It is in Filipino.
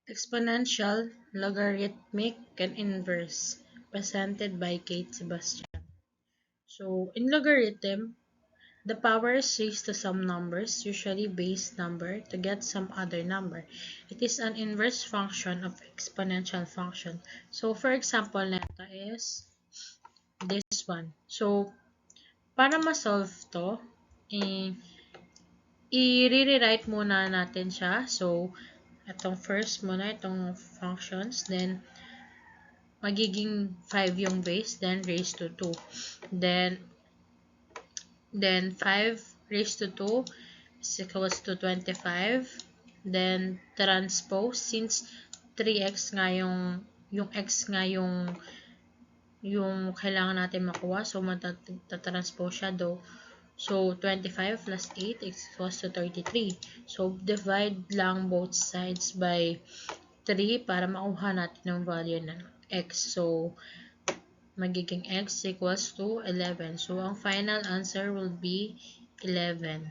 Exponential, logarithmic, and inverse, presented by Kate Sebastian. So, in logarithm, the power is raised to some numbers, usually base number, to get some other number. It is an inverse function of exponential function. So, for example, neta is this one. So, para ma-solve to, i-rewrite muna natin siya. So, itong first muna, itong functions. Then, magiging 5 yung base. Then, raised to 2. Then 5 raised to 2 is equals to 25. Then, transpose. Since 3x nga yung x nga yung kailangan natin makuha. So, matatranspose siya do. So, 25 plus 8 is equals to 33. So, divide lang both sides by 3 para makuha natin yung value ng x. So, magiging x equals to 11. So, ang final answer will be 11.